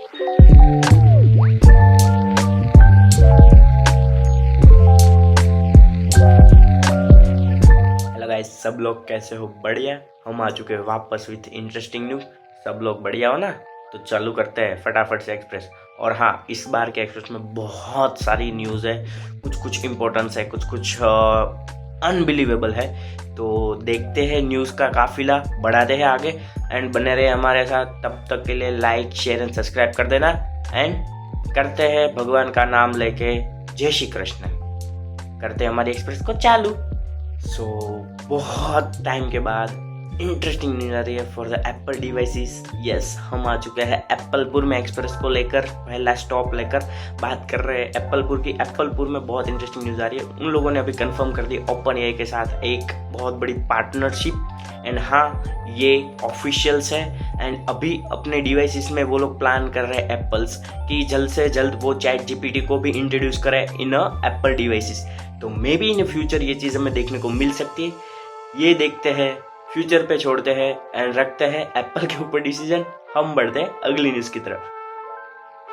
Hello guys, सब लोग कैसे हो? बढ़िया। हम आ चुके हैं वापस विथ इंटरेस्टिंग न्यूज़। सब लोग बढ़िया हो ना? तो चालू करते हैं फटाफट से एक्सप्रेस। और हाँ, इस बार के एक्सप्रेस में बहुत सारी न्यूज़ है, कुछ कुछ इम्पोर्टेंस है, कुछ कुछ अनबिलीवेबल है। तो देखते हैं न्यूज़ का काफिला, बढ़ाते हैं आगे एंड बने रहे हमारे साथ। तब तक के लिए लाइक, शेयर एंड सब्सक्राइब कर देना एंड करते हैं भगवान का नाम लेके जय श्री कृष्ण। करते हैं हमारी एक्सप्रेस को चालू। सो बहुत टाइम के बाद इंटरेस्टिंग न्यूज़ आ रही है for the Apple devices. Yes, हम आ चुके हैं एप्पलपुर में एक्सप्रेस को लेकर, पहला स्टॉप लेकर बात कर रहे हैं एप्पलपुर की। एप्पलपुर में बहुत इंटरेस्टिंग न्यूज़ आ रही है। उन लोगों ने अभी कंफर्म कर दी ओपन एआई के साथ एक बहुत बड़ी पार्टनरशिप। एंड हाँ, ये ऑफिशियल्स है एंड अभी अपने डिवाइसेस में वो लोग प्लान कर रहे हैं एप्पल्स कि जल्द से जल्द वो चैट जीपीटी को भी इंट्रोड्यूस करें इन एप्पल डिवाइसेस। तो मे बी इन फ्यूचर ये चीज़ हमें देखने को मिल सकती है। ये देखते हैं, फ्यूचर पे छोड़ते हैं एंड रखते हैं एप्पल के ऊपर डिसीजन। हम बढ़ते हैं अगली न्यूज़ की तरफ।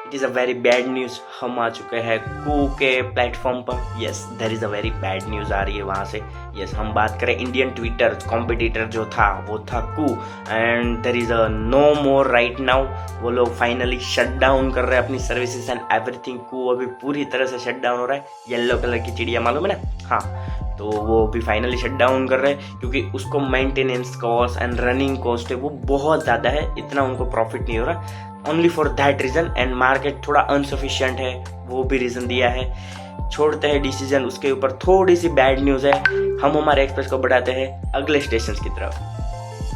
It is a very bad news. हम आ चुके हैं कू के प्लेटफॉर्म पर। Yes, there is a very bad news आ रही है वहाँ से। यस, हम बात करें इंडियन ट्विटर कॉम्पिटिटर जो था वो था Koo and there is a no more right now. वो लोग फाइनली शट डाउन कर रहे हैं अपनी सर्विसेज एंड एवरीथिंग। कू अभी पूरी तरह से शट डाउन हो रहा है। येलो कलर की चिड़िया मालूम है ना? हाँ, तो वो भी फाइनली शट डाउन कर रहे हैं क्योंकि उसको maintenance cost and running cost है वो बहुत ज़्यादा है, इतना उनको प्रॉफिट नहीं हो रहा। Only for that reason and market थोड़ा अनसफिशिएंट है, वो भी रीज़न दिया है। छोड़ते हैं डिसीजन, उसके ऊपर थोड़ी सी बैड न्यूज़ है। हम हमारे एक्सप्रेस को बढ़ाते हैं अगले स्टेशन की तरफ।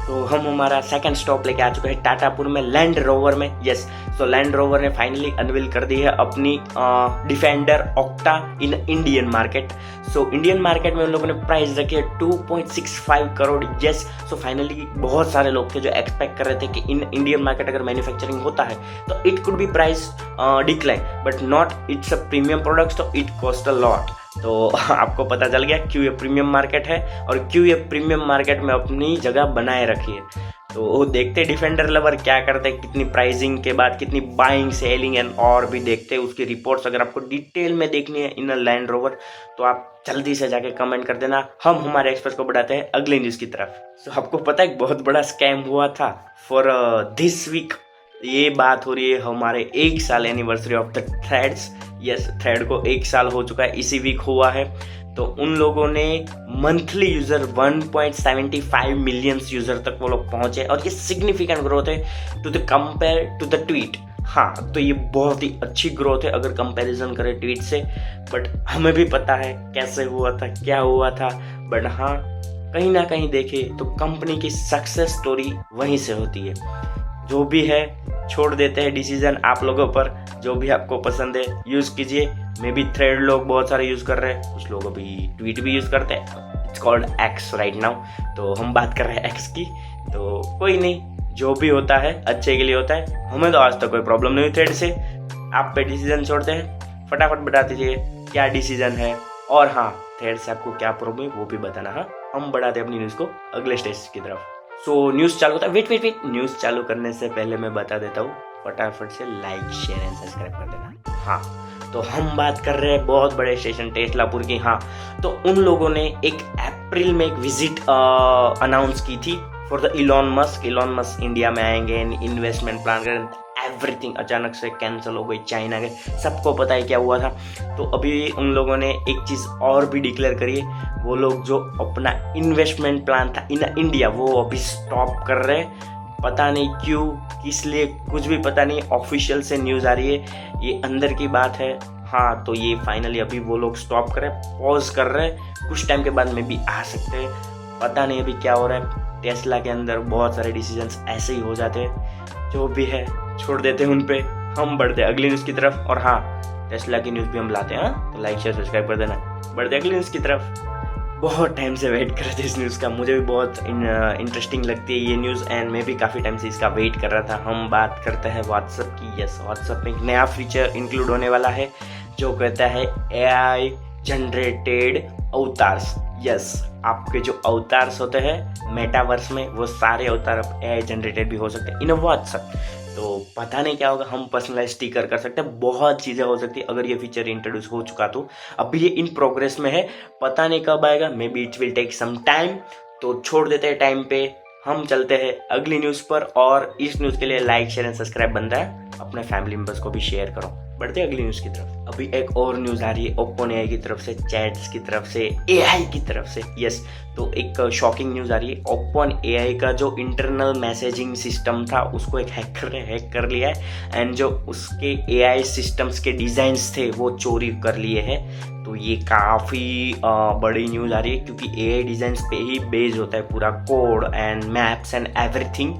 तो हम हमारा सेकंड स्टॉप लेके आ चुके हैं टाटापुर में, लैंड रोवर में। यस, तो लैंड रोवर ने फाइनली अनवील कर दी है अपनी defender octa in Indian market. So Indian market में उन लोगों ने प्राइस रखी है 2.65 करोड़। यस, सो फाइनली बहुत सारे लोग थे जो एक्सपेक्ट कर रहे थे कि इन इंडियन मार्केट अगर मैन्युफैक्चरिंग होता है तो it could be price decline, but not, it's a premium product तो इट कॉस्ट अ लॉट। तो आपको पता चल गया क्यों ये प्रीमियम मार्केट है और क्यों ये प्रीमियम मार्केट में अपनी जगह बनाए रखी है। तो देखते डिफेंडर लवर क्या करते हैं, कितनी प्राइसिंग के बाद कितनी बाइंग, सेलिंग एंड और भी देखते हैं उसकी रिपोर्ट्स। अगर आपको डिटेल में देखनी है इन लैंड रोवर तो आप जल्दी से जाके कमेंट कर देना। हम हमारे एक्सपर्ट को बढ़ाते हैं अगले न्यूज़ की तरफ। तो आपको पता है एक बहुत बड़ा स्कैम हुआ था फॉर दिस वीक। ये बात हो रही है हमारे 1 साल anniversary of the threads. Yes, thread को 1 साल हो चुका है, इसी वीक हुआ है। तो उन लोगों ने मंथली यूज़र 1.75 मिलियन यूज़र तक वो लोग पहुंचे और ये सिग्निफिकेंट ग्रोथ है to the compare to the tweet. हाँ, तो ये बहुत ही अच्छी ग्रोथ है अगर कंपैरिजन करें ट्वीट से। बट हमें भी पता है कैसे हुआ था, क्या हुआ था। बट हाँ, कहीं ना कहीं देखें तो कंपनी की सक्सेस स्टोरी वहीं से होती है। जो भी है, छोड़ देते हैं डिसीजन आप लोगों पर। जो भी आपको पसंद है यूज़ कीजिए। मे बी थ्रेड लोग बहुत सारे यूज़ कर रहे हैं, कुछ लोग अभी ट्वीट भी यूज़ करते हैं। It's called x right now. तो हम बात कर रहे हैं एक्स की। तो कोई नहीं, जो भी होता है अच्छे के लिए होता है। हमें तो आज तक कोई प्रॉब्लम नहीं हुई थ्रेड से। आप पे डिसीजन छोड़ते हैं, फटाफट बता दीजिए क्या डिसीजन है। और हाँ, थ्रेड से आपको क्या प्रॉब्लम है वो भी बताना। हाँ, हम बढ़ाते हैं अपनी न्यूज़ को अगले स्टेज की तरफ। सो न्यूज़ चालू होता है। वेट, न्यूज़ चालू करने से पहले मैं बता देता हूँ, फटाफट से लाइक, शेयर एंड सब्सक्राइब कर देना। हाँ, तो हम बात कर रहे हैं बहुत बड़े स्टेशन टेस्लापुर की। हाँ, तो उन लोगों ने एक अप्रैल में एक विजिट अनाउंस की थी for the Elon Musk. Elon Musk India में आएंगे, इन्वेस्टमेंट प्लान करें। एवरीथिंग अचानक से कैंसिल हो गई, चाइना गए, सबको पता है क्या हुआ था। तो अभी उन लोगों ने एक चीज़ और भी डिक्लेयर करी है। वो लोग जो अपना इन्वेस्टमेंट प्लान था इन इंडिया वो अभी स्टॉप कर रहे हैं। पता नहीं क्यों, किस लिए, कुछ भी पता नहीं। ऑफिशियल से न्यूज़ आ रही है, ये अंदर की बात है। हाँ, तो ये फाइनली अभी वो लोग स्टॉप कर रहे हैं, पॉज कर रहे हैं। कुछ टाइम के बाद में भी आ सकते हैं, पता नहीं अभी क्या हो रहा है। टेस्ला के अंदर बहुत सारे डिसीजंस ऐसे ही हो जाते हैं। जो भी है छोड़ देते हैं उन पे, हम बढ़ते हैं अगली न्यूज़ की तरफ। और हाँ, टेस्ला की न्यूज़ भी हम लाते हैं। तो लाइक, शेयर, सब्सक्राइब कर देना। बढ़ते हैं अगली न्यूज़ की तरफ। बहुत टाइम से वेट कर रहे थे इस न्यूज़ का, मुझे भी बहुत इंटरेस्टिंग लगती है ये न्यूज़ एंड मैं भी काफ़ी टाइम से इसका वेट कर रहा था। हम बात करते हैं व्हाट्सएप की। यस, व्हाट्सएप में एक नया फीचर इंक्लूड होने वाला है जो कहता है AI जनरेटेड अवतार्स। यस, आपके जो अवतार्स होते हैं मेटावर्स में वो सारे अवतार अब AI जनरेटेड भी हो सकते हैं इन व्हाट्सएप। तो पता नहीं क्या होगा, हम पर्सनलाइज स्टिकर कर सकते हैं, बहुत चीज़ें हो सकती है अगर ये फीचर इंट्रोड्यूस हो चुका तो। अभी ये इन प्रोग्रेस में है, पता नहीं कब आएगा, maybe it will take some time. तो छोड़ देते हैं टाइम पे, हम चलते हैं अगली न्यूज़ पर। और इस न्यूज़ के लिए लाइक शेयर एंड सब्सक्राइब बनता है, अपने फैमिली मेंबर्स को भी शेयर करो। बढ़ते हैं अगली न्यूज़ की तरफ। अभी एक और न्यूज़ आ रही है ओपन एआई की तरफ से, चैट्स की तरफ से, एआई की तरफ से। यस, तो एक शॉकिंग न्यूज़ आ रही है। ओपन एआई का जो इंटरनल मैसेजिंग सिस्टम था उसको एक हैकर ने हैक कर लिया है, एंड जो उसके एआई सिस्टम्स के डिज़ाइंस थे वो चोरी कर लिए हैं। तो ये काफ़ी बड़ी न्यूज़ आ रही है, क्योंकि एआई डिज़ाइंस पे ही बेस्ड होता है पूरा code and maps and everything.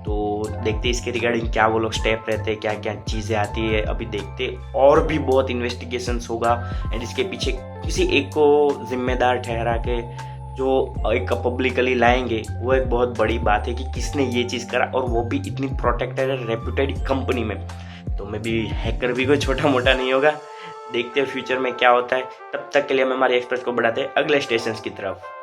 तो देखते इसके रिगार्डिंग क्या वो लोग स्टेप रहते हैं, क्या क्या चीज़ें आती है, अभी देखते। और भी बहुत इन्वेस्टिगेशंस होगा, एंड इसके पीछे किसी एक को जिम्मेदार ठहरा के जो एक पब्लिकली लाएंगे, वो एक बहुत बड़ी बात है कि किसने ये चीज़ करा, और वो भी इतनी प्रोटेक्टेड और रेप्यूटेड कंपनी में। तो मैं भी हैकर भी कोई छोटा मोटा नहीं होगा। देखते हैं फ्यूचर में क्या होता है। तब तक के लिए हम हमारे एक्सप्रेस को बढ़ाते हैं अगले स्टेशन की तरफ।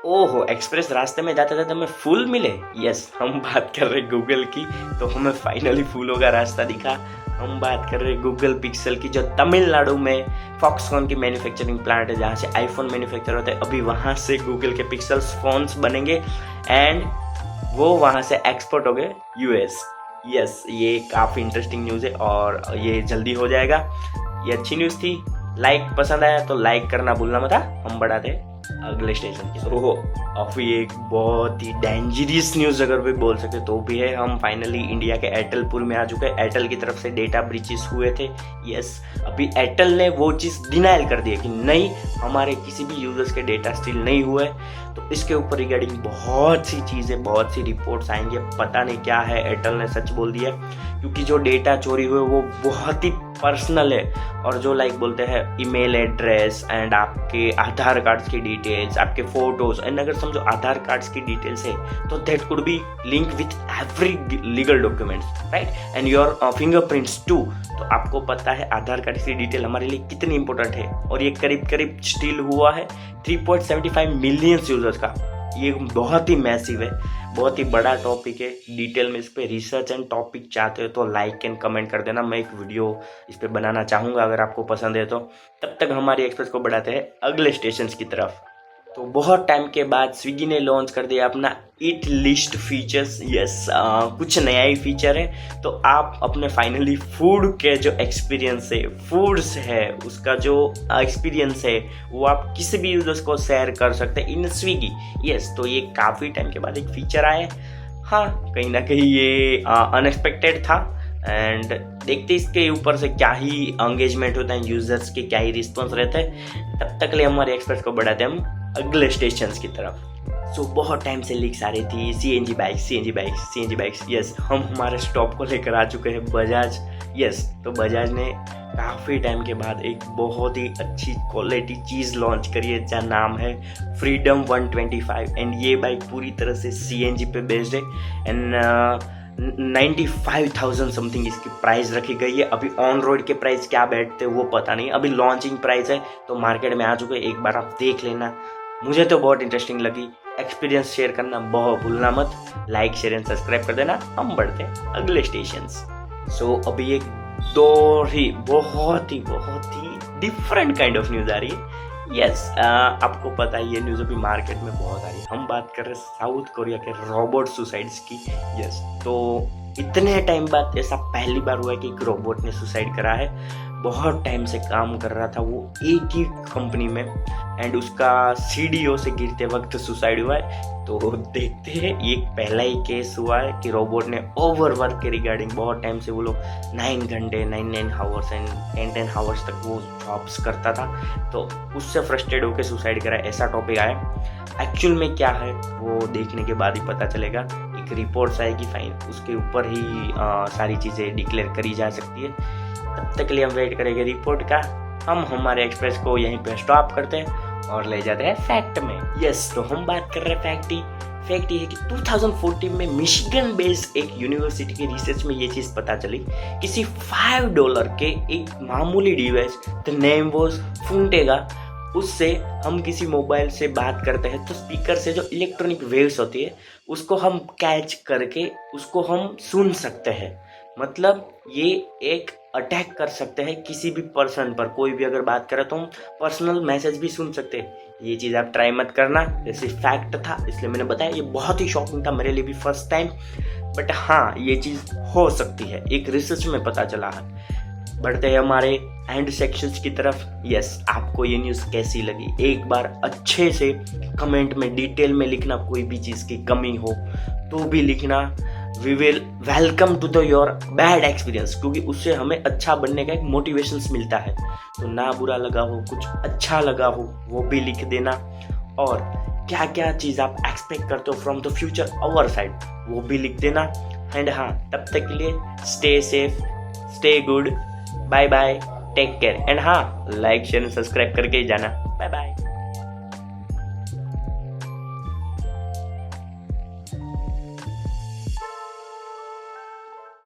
ओहो, एक्सप्रेस रास्ते में जाते जाते हमें फूल मिले। यस, हम बात कर रहे गूगल की, तो हमें फाइनली फूलों का रास्ता दिखा। हम बात कर रहे गूगल पिक्सल की, जो तमिलनाडु में फॉक्सकॉन की मैन्युफैक्चरिंग प्लांट है, जहाँ से आईफोन मैन्युफैक्चर होता है। अभी वहाँ से गूगल के पिक्सल्स फोन्स बनेंगे, एंड वो वहाँ से एक्सपोर्ट हो गए यूएस। यस, ये काफ़ी इंटरेस्टिंग न्यूज़ है और ये जल्दी हो जाएगा। ये अच्छी न्यूज़ थी। लाइक पसंद आया तो लाइक करना भूलना मत। हम बढ़ाते अगले स्टेशन की। ओहो, अभी एक बहुत ही डेंजरस न्यूज़ अगर भी बोल सके तो भी है। हम फाइनली इंडिया के एयरटेलपुर में आ चुके हैं। एयरटेल की तरफ से डेटा ब्रीचेस हुए थे। यस, अभी एयरटेल ने वो चीज़ डिनाइल कर दी है कि नहीं, हमारे किसी भी यूजर्स के डेटा स्टील नहीं हुए। तो इसके ऊपर रिगार्डिंग बहुत सी चीज़ें, बहुत सी रिपोर्ट्स आएंगे। पता नहीं क्या है, एयरटेल ने सच बोल दिया, क्योंकि जो डेटा चोरी हुए वो बहुत ही पर्सनल है, और जो लाइक बोलते हैं ईमेल एड्रेस एंड आपके आधार कार्ड्स की डिटेल्स, आपके फोटोज, एंड अगर समझो आधार कार्ड्स की डिटेल्स है तो that could be link with every legal documents, right, and your fingerprints too. तो आपको पता है आधार कार्ड की डिटेल हमारे लिए कितनी इंपॉर्टेंट है, और ये करीब करीब स्टील हुआ है 3.75 मिलियन यूजर्स का। ये बहुत ही मैसिव है, बहुत ही बड़ा टॉपिक है। डिटेल में इस पे रिसर्च एंड टॉपिक चाहते हो तो लाइक एंड कमेंट कर देना। मैं एक वीडियो इस पे बनाना चाहूँगा अगर आपको पसंद है तो। तब तक हमारी एक्सप्रेस को बढ़ाते हैं अगले स्टेशन की तरफ। तो बहुत टाइम के बाद स्विगी ने लॉन्च कर दिया अपना ईट लिस्ट फीचर्स। यस, कुछ नया ही फीचर है। तो आप अपने फाइनली फूड के जो एक्सपीरियंस है, फूड्स है, उसका जो एक्सपीरियंस है वो आप किसी भी यूजर्स को शेयर कर सकते हैं इन स्विगी। यस, तो ये काफ़ी टाइम के बाद एक फीचर आया है। हाँ, कहीं ना कहीं ये अनएक्सपेक्टेड था, एंड देखते इसके ऊपर से क्या ही एंगेजमेंट होता है, यूजर्स के क्या ही रिस्पॉन्स रहता है। तब तक के लिए हमारे एक्सपर्ट्स को बढ़ाते हैं हम अगले स्टेशन की तरफ। सो बहुत टाइम से लीक्स आ रही थी सीएनजी बाइक्स। यस, हम हमारे स्टॉप को लेकर आ चुके हैं बजाज। यस, तो बजाज ने काफ़ी टाइम के बाद एक बहुत ही अच्छी क्वालिटी चीज़ लॉन्च करी है, जिसका नाम है फ्रीडम 125, एंड ये बाइक पूरी तरह से सीएनजी पे बेस्ड है, एंड 95,000 समथिंग इसकी प्राइस रखी गई है। अभी ऑन रोड के प्राइस क्या बैठते वो पता नहीं, अभी लॉन्चिंग प्राइस है, तो मार्केट में आ चुके, एक बार आप देख लेना। मुझे तो बहुत इंटरेस्टिंग लगी। एक्सपीरियंस शेयर करना बहुत भूलना मत। लाइक शेयर एंड सब्सक्राइब कर देना। हम बढ़ते हैं अगले स्टेशन। सो अभी एक दो ही बहुत ही डिफरेंट काइंड ऑफ न्यूज़ आ रही है। यस, आपको पता है ये न्यूज़ अभी मार्केट में बहुत आ रही है। हम बात कर रहे हैं साउथ कोरिया के रोबोट सुसाइड्स की। यस, तो इतने टाइम बाद ऐसा पहली बार हुआ है कि एक रोबोट ने सुसाइड करा है। बहुत टाइम से काम कर रहा था वो एक ही कंपनी में, एंड उसका सीडीओ से गिरते वक्त सुसाइड हुआ है। तो देखते हैं, ये पहला ही केस हुआ है कि रोबोट ने ओवरवर्क के रिगार्डिंग बहुत टाइम से वो लोग 9 घंटे 9 आवर्स एंड 10 आवर्स तक वो जॉब्स करता था, तो उससे फ्रस्ट्रेट होकर सुसाइड करा। ऐसा टॉपिक आया। एक्चुअल में क्या है वो देखने के बाद ही पता चलेगा। एक रिपोर्ट्स आएगी, फाइन, उसके ऊपर ही सारी चीज़ें डिक्लेयर करी जा सकती है। तब तक के लिए हम वेट करेंगे रिपोर्ट का। हम हमारे एक्सप्रेस को यहीं पे स्टॉप करते हैं और ले जाते हैं फैक्ट में। यस, तो हम बात कर रहे हैं फैक्ट ये है कि 2014 में मिशिगन बेस्ड एक यूनिवर्सिटी की रिसर्च में ये चीज़ पता चली। किसी $5 के एक मामूली डिवाइस, द नेम वाज फुंटेगा, उससे हम किसी मोबाइल से बात करते हैं तो स्पीकर से जो इलेक्ट्रॉनिक वेव्स होती है उसको हम कैच करके उसको हम सुन सकते हैं। मतलब ये एक अटैक कर सकते हैं किसी भी पर्सन पर। कोई भी अगर बात करे तो हम पर्सनल मैसेज भी सुन सकते हैं। ये चीज़ आप ट्राई मत करना, जैसे फैक्ट था इसलिए मैंने बताया। ये बहुत ही शॉकिंग था मेरे लिए भी फर्स्ट टाइम, बट हाँ ये चीज़ हो सकती है, एक रिसर्च में पता चला है। बढ़ते हैं हमारे एंड सेक्शंस की तरफ। यस, आपको ये न्यूज़ कैसी लगी एक बार अच्छे से कमेंट में डिटेल में लिखना। कोई भी चीज़ की कमी हो तो भी लिखना। We will welcome to the your bad experience, क्योंकि उससे हमें अच्छा बनने का एक मोटिवेशंस मिलता है। तो ना बुरा लगा हो, कुछ अच्छा लगा हो वो भी लिख देना। और क्या क्या चीज़ आप एक्सपेक्ट करते हो from the future our side वो भी लिख देना। एंड हाँ, तब तक के लिए stay safe, stay good, bye bye, take care. And हाँ, लाइक शेयर सब्सक्राइब करके ही जाना। Bye bye.